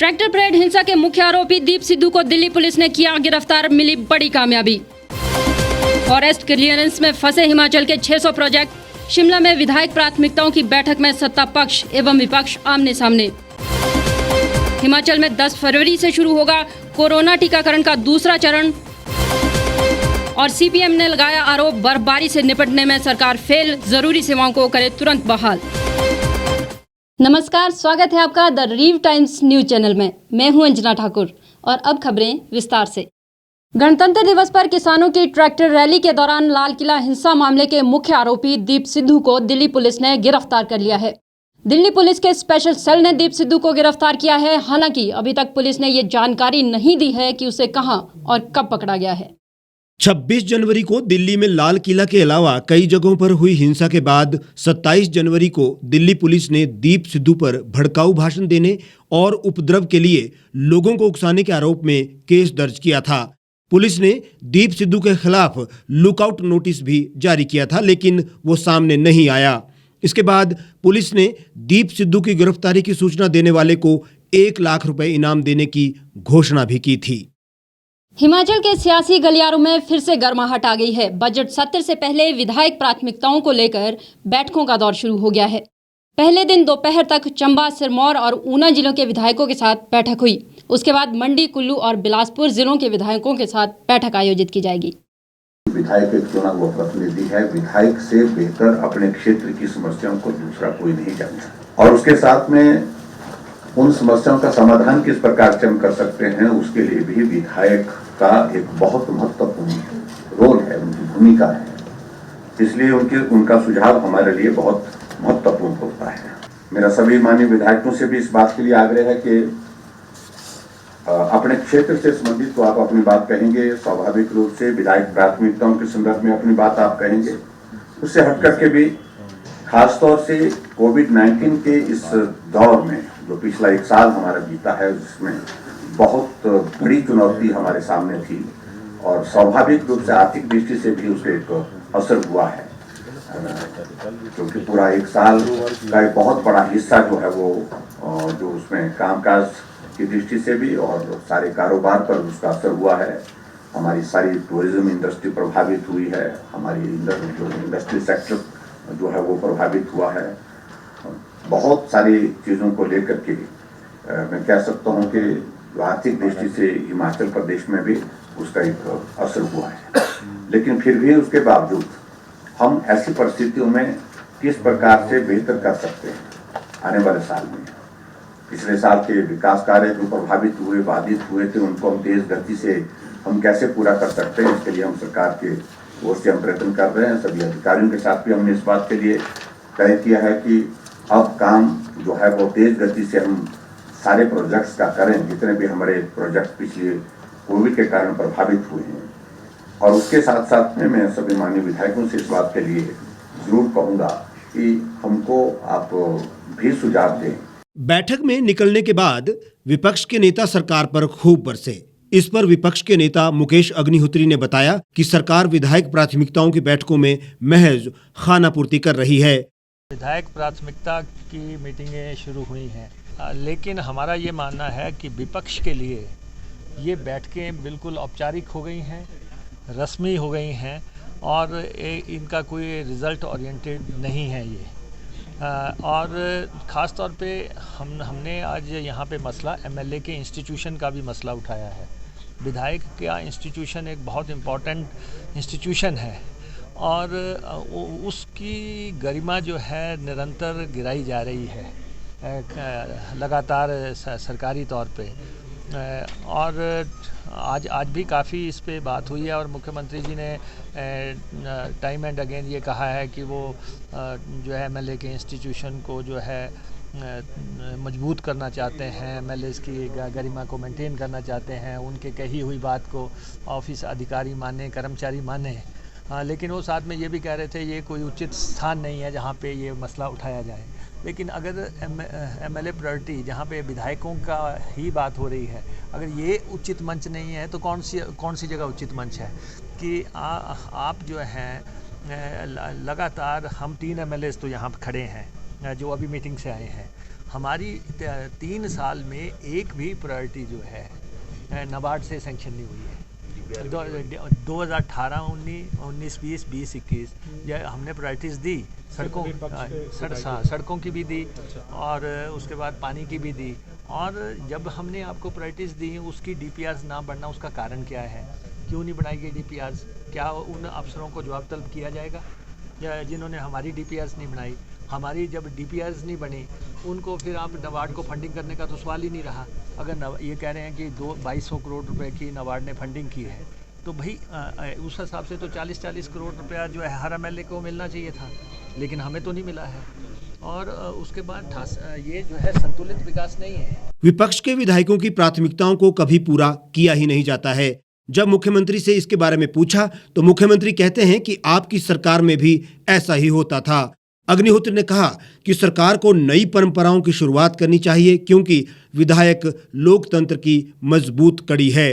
Tractor parade हिंसा के मुख्य आरोपी दीप सिद्धू को दिल्ली पुलिस ने किया गिरफ्तार, मिली बड़ी कामयाबी। फॉरेस्ट क्लियरेंस में फंसे हिमाचल के 600 प्रोजेक्ट। शिमला में विधायक प्राथमिकताओं की बैठक में सत्ता पक्ष एवं विपक्ष आमने सामने। हिमाचल में 10 फरवरी से शुरू होगा कोरोना टीकाकरण का दूसरा चरण। और सीपीएम ने लगाया आरोप, बर्फबारी से निपटने में सरकार फेल, जरूरी सेवाओं को करे तुरंत बहाल। नमस्कार, स्वागत है आपका द रीव टाइम्स न्यूज चैनल में। मैं हूं अंजना ठाकुर और अब खबरें विस्तार से। गणतंत्र दिवस पर किसानों की ट्रैक्टर रैली के दौरान लाल किला हिंसा मामले के मुख्य आरोपी दीप सिद्धू को दिल्ली पुलिस ने गिरफ्तार कर लिया है। दिल्ली पुलिस के स्पेशल सेल ने दीप सिद्धू को गिरफ्तार किया है। हालांकि अभी तक पुलिस ने ये जानकारी नहीं दी है कि उसे कहां और कब पकड़ा गया है। 26 जनवरी को दिल्ली में लाल किला के अलावा कई जगहों पर हुई हिंसा के बाद 27 जनवरी को दिल्ली पुलिस ने दीप सिद्धू पर भड़काऊ भाषण देने और उपद्रव के लिए लोगों को उकसाने के आरोप में केस दर्ज किया था। पुलिस ने दीप सिद्धू के खिलाफ लुकआउट नोटिस भी जारी किया था, लेकिन वो सामने नहीं आया। इसके बाद पुलिस ने दीप सिद्धू की गिरफ्तारी की सूचना देने वाले को 1 लाख रुपए इनाम देने की घोषणा भी की थी। हिमाचल के सियासी गलियारों में फिर से गर्माहट आ गई है। बजट सत्र से पहले विधायक प्राथमिकताओं को लेकर बैठकों का दौर शुरू हो गया है। पहले दिन दोपहर तक चंबा, सिरमौर और ऊना जिलों के विधायकों के साथ बैठक हुई। उसके बाद मंडी, कुल्लू और बिलासपुर जिलों के विधायकों के साथ बैठक आयोजित की जाएगी। विधायक एक चुना हुआ प्रतिनिधि है। विधायक से बेहतर अपने क्षेत्र की समस्याओं को दूसरा कोई नहीं जानता, और उसके साथ में उन समस्याओं का समाधान किस प्रकार से हम कर सकते हैं, उसके लिए भी विधायक का एक बहुत महत्वपूर्ण रोल है, उनकी भूमिका है। इसलिए उनका सुझाव हमारे लिए बहुत महत्वपूर्ण होता है। मेरा सभी माननीय विधायकों से भी इस बात के लिए आग्रह है कि अपने क्षेत्र से संबंधित तो आप अपनी बात कहेंगे, स्वाभाविक रूप से विधायक प्राथमिकताओं के संदर्भ में अपनी बात आप कहेंगे। उससे हट करके भी खासतौर से कोविड-19 के इस दौर में जो पिछला 1 साल हमारा बीता है, जिसमें बहुत बड़ी चुनौती हमारे सामने थी और स्वाभाविक रूप से आर्थिक दृष्टि से भी उसका एक असर हुआ है, क्योंकि पूरा 1 साल का एक बहुत बड़ा हिस्सा जो है वो जो उसमें कामकाज की दृष्टि से भी और सारे कारोबार पर उसका असर हुआ है। हमारी सारी टूरिज्म इंडस्ट्री प्रभावित हुई है, हमारी जो इंडस्ट्री सेक्टर जो है वो प्रभावित हुआ है। बहुत सारी चीज़ों को लेकर के मैं कह सकता हूँ कि आर्थिक दृष्टि से हिमाचल प्रदेश में भी उसका एक असर हुआ है। लेकिन फिर भी उसके बावजूद हम ऐसी परिस्थितियों में किस प्रकार से बेहतर कर सकते हैं आने वाले साल में। पिछले साल के विकास कार्य जो प्रभावित हुए, बाधित हुए थे, उनको हम तेज गति से हम कैसे पूरा कर सकते हैं, इसके लिए हम सरकार के ओर से हम प्रयत्न कर रहे हैं। सभी अधिकारियों के साथ भी हमने इस बात के लिए तय किया है कि अब काम जो है वो तेज गति से हम सारे प्रोजेक्ट्स का करें, जितने भी हमारे प्रोजेक्ट पिछले कोविड के कारण प्रभावित हुए हैं। और उसके साथ साथ में मैं सभी माननीय विधायकों से इस बात के लिए जरूर कहूँगा कि हमको आप भी सुझाव दें। बैठक में निकलने के बाद विपक्ष के नेता सरकार पर खूब बरसे। इस पर विपक्ष के नेता मुकेश अग्निहोत्री ने बताया कि सरकार विधायक प्राथमिकताओं की बैठकों में महज खानापूर्ति कर रही है। विधायक प्राथमिकता की मीटिंगें शुरू हुई हैं, लेकिन हमारा ये मानना है कि विपक्ष के लिए ये बैठकें बिल्कुल औपचारिक हो गई हैं, रस्मी हो गई हैं और इनका कोई रिज़ल्ट ओरिएंटेड नहीं है ये। और ख़ास तौर पे हमने आज यहाँ पे मसला एमएलए के इंस्टीट्यूशन का भी मसला उठाया है। विधायक का इंस्टीट्यूशन एक बहुत इम्पॉर्टेंट इंस्टीट्यूशन है और उसकी गरिमा जो है निरंतर गिराई जा रही है लगातार सरकारी तौर पे। और आज भी काफ़ी इस पे बात हुई है और मुख्यमंत्री जी ने टाइम एंड अगेन ये कहा है कि वो जो है एमएलए के इंस्टीट्यूशन को जो है मजबूत करना चाहते हैं, एमएलएस की गरिमा को मेंटेन करना चाहते हैं, उनके कही हुई बात को ऑफिस अधिकारी माने, कर्मचारी माने। लेकिन वो साथ में ये भी कह रहे थे ये कोई उचित स्थान नहीं है जहाँ पे ये मसला उठाया जाए। लेकिन अगर एमएलए प्रायोरिटी जहाँ पे विधायकों का ही बात हो रही है, अगर ये उचित मंच नहीं है तो कौन सी जगह उचित मंच है कि आप जो हैं लगातार हम 3 एमएलएस तो यहाँ खड़े हैं जो अभी मीटिंग से आए हैं। हमारी 3 साल में एक भी प्रायोरिटी जो है नाबार्ड से सेंक्शन नहीं हुई है। 2018, 19, 20, 21 ये हमने प्रायोरिटीज़ दी, सड़कों की भी दी और उसके बाद पानी की भी दी। और जब हमने आपको प्रायोरिटीज़ दी उसकी DPRs ना बढ़ना, उसका कारण क्या है? क्यों नहीं बनाई गई DPRs? क्या उन अफसरों को जवाब तलब किया जाएगा या जिन्होंने हमारी DPRs नहीं बनाई? हमारी जब DPRs नहीं बनी उनको फिर आप नाबार्ड को फंडिंग करने का तो सवाल ही नहीं रहा। अगर ये कह रहे हैं कि 2200 करोड़ रुपए की नाबार्ड ने फंडिंग की है तो भाई उस हिसाब से तो 40-40 करोड़ रुपया जो है हर MLA को मिलना चाहिए था, लेकिन हमें तो नहीं मिला है। और उसके बाद ये जो है संतुलित विकास नहीं है। विपक्ष के विधायकों की प्राथमिकताओं को कभी पूरा किया ही नहीं जाता है। जब मुख्यमंत्री से इसके बारे में पूछा तो मुख्यमंत्री कहते हैं कि आपकी सरकार में भी ऐसा ही होता था। अग्निहोत्री ने कहा कि सरकार को नई परंपराओं की शुरुआत करनी चाहिए क्योंकि विधायक लोकतंत्र की मजबूत कड़ी है।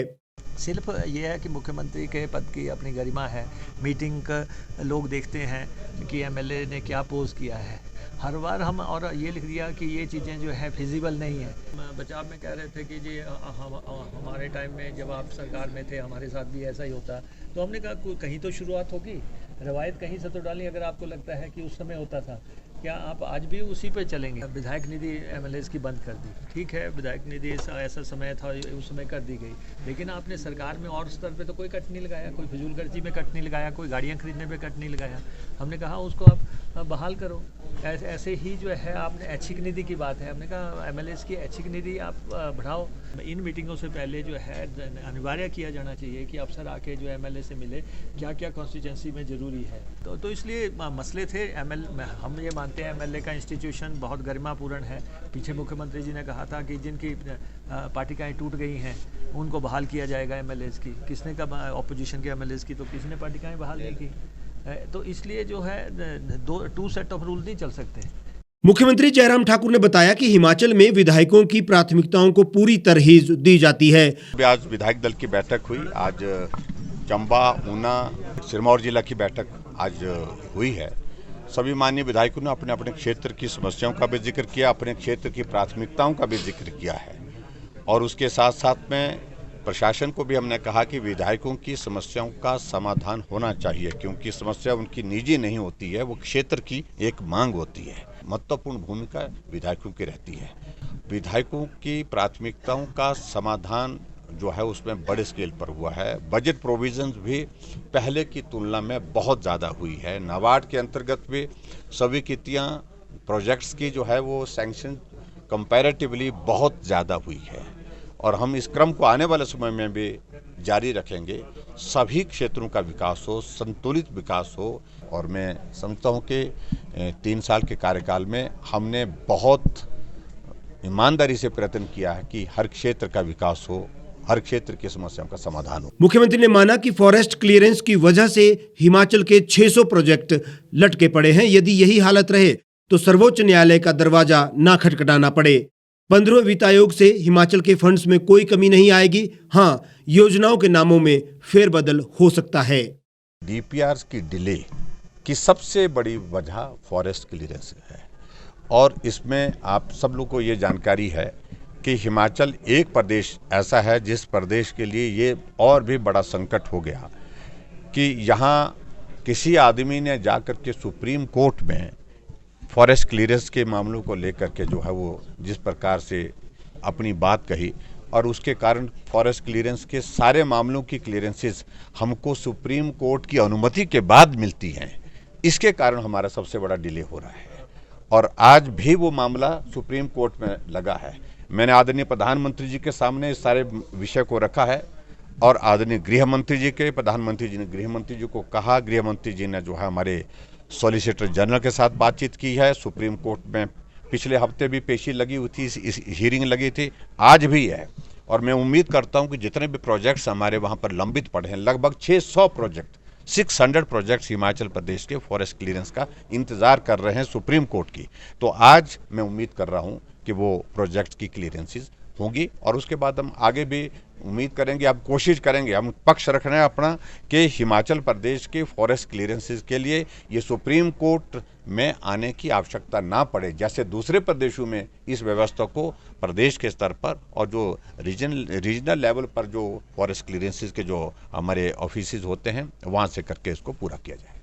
सिर्फ ये है कि मुख्यमंत्री के पद की अपनी गरिमा है, मीटिंग का लोग देखते हैं कि MLA ने क्या पोज किया है। हर बार हम और ये लिख दिया कि ये चीज़ें जो है फिजिबल नहीं है। बचाव में कह रहे थे कि जी हमारे टाइम में जब आप सरकार में थे हमारे साथ भी ऐसा ही होता, तो हमने कहा कहीं तो शुरुआत होगी, रवायत कहीं से तो डाली। अगर आपको लगता है कि उस समय होता था, क्या आप आज भी उसी पे चलेंगे? विधायक निधि MLAs की बंद कर दी, ठीक है, विधायक निधि ऐसा समय था उस समय कर दी गई, लेकिन आपने सरकार में और स्तर पे तो कोई कट नहीं लगाया, कोई फिजूल खर्ची में कट नहीं लगाया, कोई गाड़ियाँ खरीदने पे कट नहीं लगाया। हमने कहा उसको आप बहाल करो। ऐसे ही जो है आपने ऐच्छिक निधि की बात है, हमने कहा MLAs की ऐच्छिक निधि आप बढ़ाओ। इन मीटिंगों से पहले जो है अनिवार्य किया जाना चाहिए कि अफसर आके जो MLA से मिले, क्या क्या कॉन्स्टिट्यूंसी में ज़रूरी है। तो इसलिए मसले थे। हम ये मानते हैं MLA का इंस्टीट्यूशन बहुत गरिमापूर्ण है। पीछे मुख्यमंत्री जी ने कहा था कि जिनकी पार्टिकाएँ टूट गई हैं उनको बहाल किया जाएगा MLAs की। किसने कहा ऑपोजिशन के MLAs की? तो किसी ने पार्टिकाएँ बहाल नहीं की। तो इसलिए जो है 2 सेट ऑफ रूल नहीं चल सकते। मुख्यमंत्री जयराम ठाकुर ने बताया कि हिमाचल में विधायकों की प्राथमिकताओं को पूरी तरहीज दी जाती है। आज विधायक दल की बैठक हुई। आज चंबा, ऊना, सिरमौर जिला की बैठक आज हुई है। सभी माननीय विधायकों ने अपने अपने क्षेत्र की समस्याओं का भी जिक्र किया, अपने क्षेत्र की प्राथमिकताओं का भी जिक्र किया है और उसके साथ साथ में प्रशासन को भी हमने कहा कि विधायकों की समस्याओं का समाधान होना चाहिए, क्योंकि समस्या उनकी निजी नहीं होती है, वो क्षेत्र की एक मांग होती है। महत्वपूर्ण भूमिका विधायकों की रहती है। विधायकों की प्राथमिकताओं का समाधान जो है उसमें बड़े स्केल पर हुआ है। बजट प्रोविजंस भी पहले की तुलना में बहुत ज़्यादा हुई है। नाबार्ड के अंतर्गत भी स्वीकृतियाँ प्रोजेक्ट्स की जो है वो सैंक्शन कंपैरेटिवली बहुत ज़्यादा हुई है और हम इस क्रम को आने वाले समय में भी जारी रखेंगे। सभी क्षेत्रों का विकास हो, संतुलित विकास हो और मैं समझता हूँ कि 3 साल के कार्यकाल में हमने बहुत ईमानदारी से प्रयत्न किया है कि हर क्षेत्र का विकास हो, हर क्षेत्र की समस्याओं का समाधान हो। मुख्यमंत्री ने माना कि फॉरेस्ट क्लियरेंस की वजह से हिमाचल के 600 प्रोजेक्ट लटके पड़े हैं। यदि यही हालत रहे तो सर्वोच्च न्यायालय का दरवाजा ना खटखटाना पड़े। 15वें वित्त आयोग से हिमाचल के फंड्स में कोई कमी नहीं आएगी। हाँ, योजनाओं के नामों में फेरबदल हो सकता है। DPRs की डिले की सबसे बड़ी वजह फॉरेस्ट क्लियरेंस है और इसमें आप सब लोगों को ये जानकारी है कि हिमाचल एक प्रदेश ऐसा है जिस प्रदेश के लिए ये और भी बड़ा संकट हो गया कि यहाँ किसी आदमी ने जाकर के सुप्रीम कोर्ट में फॉरेस्ट क्लियरेंस के मामलों को लेकर के जो है वो जिस प्रकार से अपनी बात कही और उसके कारण फॉरेस्ट क्लियरेंस के सारे मामलों की क्लियरेंसेस हमको सुप्रीम कोर्ट की अनुमति के बाद मिलती हैं। इसके कारण हमारा सबसे बड़ा डिले हो रहा है और आज भी वो मामला सुप्रीम कोर्ट में लगा है। मैंने आदरणीय प्रधानमंत्री जी के सामने इस सारे विषय को रखा है और आदरणीय गृह मंत्री जी के प्रधानमंत्री जी ने गृह मंत्री जी को कहा। गृह मंत्री जी ने जो है हमारे सॉलिसिटर जनरल के साथ बातचीत की है। सुप्रीम कोर्ट में पिछले हफ्ते भी पेशी लगी हुई थी, इस हियरिंग लगी थी, आज भी है और मैं उम्मीद करता हूं कि जितने भी प्रोजेक्ट्स हमारे वहां पर लंबित पड़े हैं, लगभग 600 प्रोजेक्ट 600 प्रोजेक्ट्स हिमाचल प्रदेश के फॉरेस्ट क्लियरेंस का इंतजार कर रहे हैं सुप्रीम कोर्ट की। तो आज मैं उम्मीद कर रहा हूं कि वो प्रोजेक्ट की क्लियरेंसेस होंगी और उसके बाद हम आगे भी उम्मीद करेंगे, हम कोशिश करेंगे, हम पक्ष रख रहे हैं अपना कि हिमाचल प्रदेश के फॉरेस्ट क्लियरेंसेस के लिए ये सुप्रीम कोर्ट में आने की आवश्यकता ना पड़े, जैसे दूसरे प्रदेशों में इस व्यवस्था को प्रदेश के स्तर पर और जो रीजनल लेवल पर जो फॉरेस्ट क्लियरेंसेस के जो हमारे ऑफिसेज होते हैं वहाँ से करके इसको पूरा किया जाए।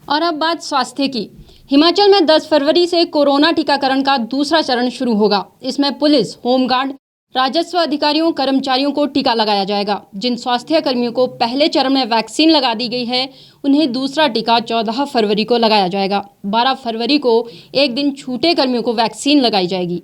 और अब बात स्वास्थ्य की। हिमाचल में 10 फरवरी से कोरोना टीकाकरण का दूसरा चरण शुरू होगा। इसमें पुलिस, होमगार्ड, राजस्व अधिकारियों, कर्मचारियों को टीका लगाया जाएगा। जिन स्वास्थ्य कर्मियों को पहले चरण में वैक्सीन लगा दी गई है, उन्हें दूसरा टीका 14 फरवरी को लगाया जाएगा। 12 फरवरी को एक दिन छूटे कर्मियों को वैक्सीन लगाई जाएगी।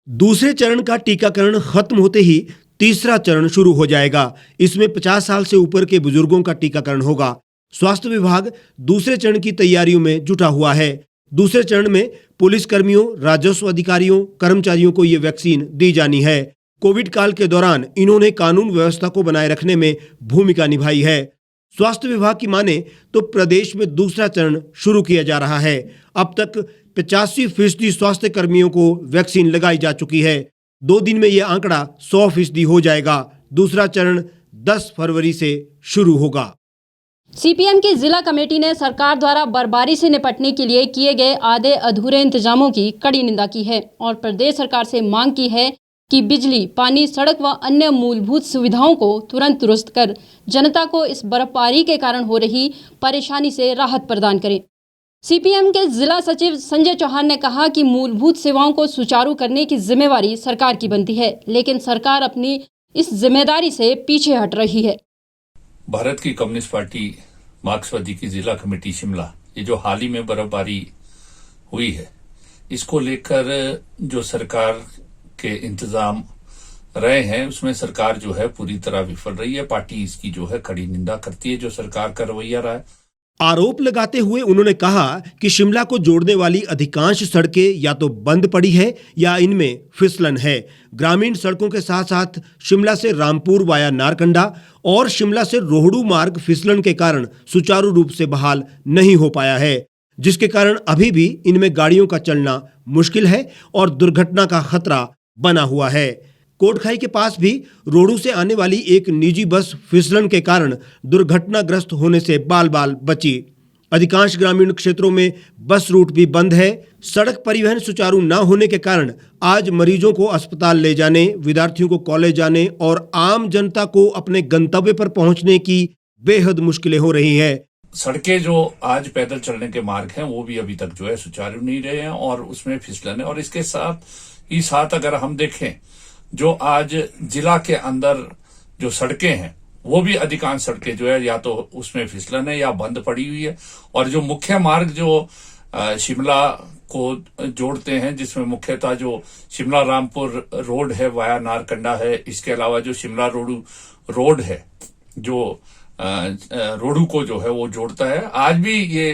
दूसरे चरण का टीकाकरण खत्म होते ही तीसरा चरण शुरू हो जाएगा। इसमें 50 साल से ऊपर के बुजुर्गों का टीकाकरण होगा। स्वास्थ्य विभाग दूसरे चरण की तैयारियों में जुटा हुआ है। दूसरे चरण में पुलिस कर्मियों, राजस्व अधिकारियों, कर्मचारियों को ये वैक्सीन दी जानी है। कोविड काल के दौरान इन्होंने कानून व्यवस्था को बनाए रखने में भूमिका निभाई है। स्वास्थ्य विभाग की माने तो प्रदेश में दूसरा चरण शुरू किया जा रहा है। अब तक 85% स्वास्थ्य कर्मियों को वैक्सीन लगाई जा चुकी है। 2 दिन में यह आंकड़ा 100% हो जाएगा। दूसरा चरण 10 फरवरी से शुरू होगा। सीपीएम की जिला कमेटी ने सरकार द्वारा बर्फबारी से निपटने के लिए किए गए आधे अधूरे इंतजामों की कड़ी निंदा की है और प्रदेश सरकार से मांग की है कि बिजली, पानी, सड़क व अन्य मूलभूत सुविधाओं को तुरंत दुरुस्त कर जनता को इस बर्फबारी के कारण हो रही परेशानी से राहत प्रदान करें। सीपीएम के जिला सचिव संजय चौहान ने कहा कि मूलभूत सेवाओं को सुचारू करने की जिम्मेवारी सरकार की बनती है, लेकिन सरकार अपनी इस जिम्मेदारी से पीछे हट रही है। भारत की कम्युनिस्ट पार्टी मार्क्सवादी की जिला कमेटी शिमला, ये जो हाल ही में बर्फबारी हुई है, इसको लेकर जो सरकार के इंतजाम रहे हैं उसमें सरकार जो है पूरी तरह विफल रही है। पार्टी इसकी जो है कड़ी निंदा करती है जो सरकार का रवैया रहा है। आरोप लगाते हुए उन्होंने कहा कि शिमला को जोड़ने वाली अधिकांश सड़कें या तो बंद पड़ी है या इनमें फिसलन है। ग्रामीण सड़कों के साथ साथ शिमला से रामपुर वाया नारकंडा और शिमला से रोहडू मार्ग फिसलन के कारण सुचारू रूप से बहाल नहीं हो पाया है, जिसके कारण अभी भी इनमें गाड़ियों का चलना मुश्किल है और दुर्घटना का खतरा बना हुआ है। कोटखाई के पास भी रोहडू से आने वाली एक निजी बस फिसलन के कारण दुर्घटनाग्रस्त होने से बाल बाल बची। अधिकांश ग्रामीण क्षेत्रों में बस रूट भी बंद है। सड़क परिवहन सुचारू न होने के कारण आज मरीजों को अस्पताल ले जाने, विद्यार्थियों को कॉलेज जाने और आम जनता को अपने गंतव्य पर पहुंचने की बेहद मुश्किलें हो रही है। सड़कें जो आज पैदल चलने के मार्ग हैं वो भी अभी तक जो है सुचारू नहीं रहे हैं और उसमें फिसलन है। और इसके साथ अगर हम देखें जो आज जिला के अंदर जो सड़कें हैं वो भी अधिकांश सड़कें जो है या तो उसमें फिसलन है या बंद पड़ी हुई है। और जो मुख्य मार्ग जो शिमला को जोड़ते हैं, जिसमें मुख्यतः जो शिमला रामपुर रोड है वाया नारकंडा है, इसके अलावा जो शिमला रोडू रोड है जो रोडू को जो है वो जोड़ता है, आज भी ये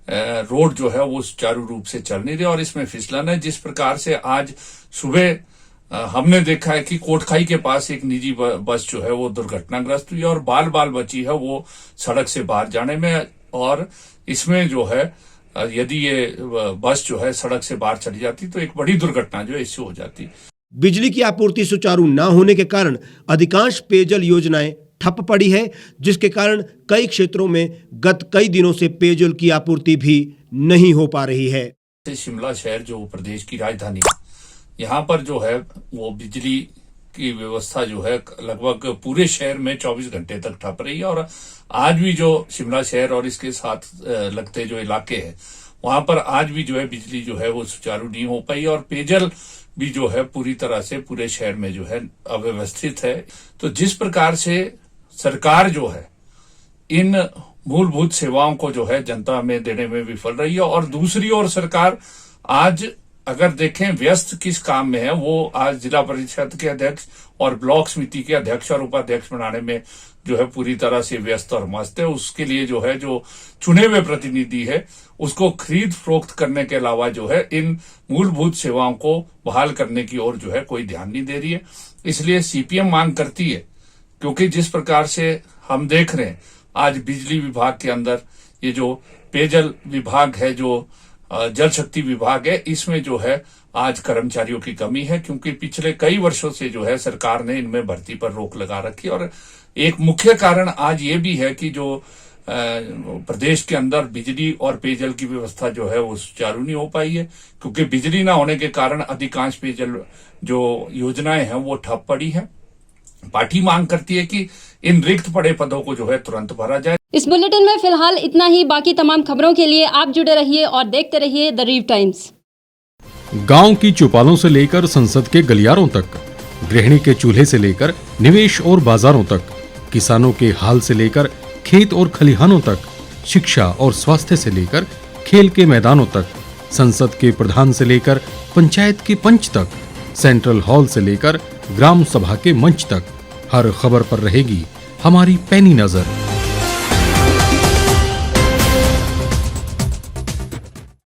रोड जो है वो सुचारू रूप से चल नहीं रही और इसमें फिसलन है। जिस प्रकार से आज सुबह हमने देखा है कि कोटखाई के पास एक निजी बस जो है वो दुर्घटनाग्रस्त हुई और बाल बाल बची है वो सड़क से बाहर जाने में। और इसमें जो है यदि ये बस जो है सड़क से बाहर चली जाती तो एक बड़ी दुर्घटना जो है इससे हो जाती। बिजली की आपूर्ति सुचारू न होने के कारण अधिकांश पेयजल योजनाएं ठप पड़ी है, जिसके कारण कई क्षेत्रों में गत कई दिनों से पेयजल की आपूर्ति भी नहीं हो पा रही है। शिमला शहर जो प्रदेश की राजधानी, यहाँ पर जो है वो बिजली की व्यवस्था जो है लगभग पूरे शहर में 24 घंटे तक ठप रही है। और आज भी जो शिमला शहर और इसके साथ लगते जो इलाके हैं वहां पर आज भी जो है बिजली जो है वो सुचारू नहीं हो पाई और पेयजल भी जो है पूरी तरह से पूरे शहर में जो है अव्यवस्थित है। तो जिस प्रकार से सरकार जो है इन मूलभूत सेवाओं को जो है जनता में देने में विफल रही है और दूसरी ओर सरकार आज अगर देखें व्यस्त किस काम में है, वो आज जिला परिषद के अध्यक्ष और ब्लॉक समिति के अध्यक्ष और उपाध्यक्ष बनाने में जो है पूरी तरह से व्यस्त और मस्त है। उसके लिए जो है जो चुने हुए प्रतिनिधि है उसको खरीद फरोख्त करने के अलावा जो है इन मूलभूत सेवाओं को बहाल करने की ओर जो है कोई ध्यान नहीं दे रही है। इसलिए सीपीएम मांग करती है, क्योंकि जिस प्रकार से हम देख रहे हैं आज बिजली विभाग के अंदर ये जो पेयजल विभाग है, जो जल शक्ति विभाग है, इसमें जो है आज कर्मचारियों की कमी है, क्योंकि पिछले कई वर्षों से जो है सरकार ने इनमें भर्ती पर रोक लगा रखी। और एक मुख्य कारण आज ये भी है कि जो प्रदेश के अंदर बिजली और पेयजल की व्यवस्था जो है वो सुचारू नहीं हो पाई है, क्योंकि बिजली ना होने के कारण अधिकांश पेयजल जो योजनाएं हैं वो ठप पड़ी है। पार्टी मांग करती है कि इन रिक्त पड़े पदों को जो है तुरंत भरा जाए। इस बुलेटिन में फिलहाल इतना ही। बाकी तमाम खबरों के लिए आप जुड़े रहिए और देखते रहिए द रीव टाइम्स। गांव की चौपालों से लेकर संसद के गलियारों तक, गृहिणी के चूल्हे से लेकर निवेश और बाजारों तक, किसानों के हाल से लेकर खेत और खलिहानों तक, शिक्षा और स्वास्थ्य से लेकर खेल के मैदानों तक, संसद के प्रधान से लेकर पंचायत के पंच तक, सेंट्रल हॉल से लेकर ग्राम सभा के मंच तक, हर खबर पर रहेगी हमारी पैनी नजर।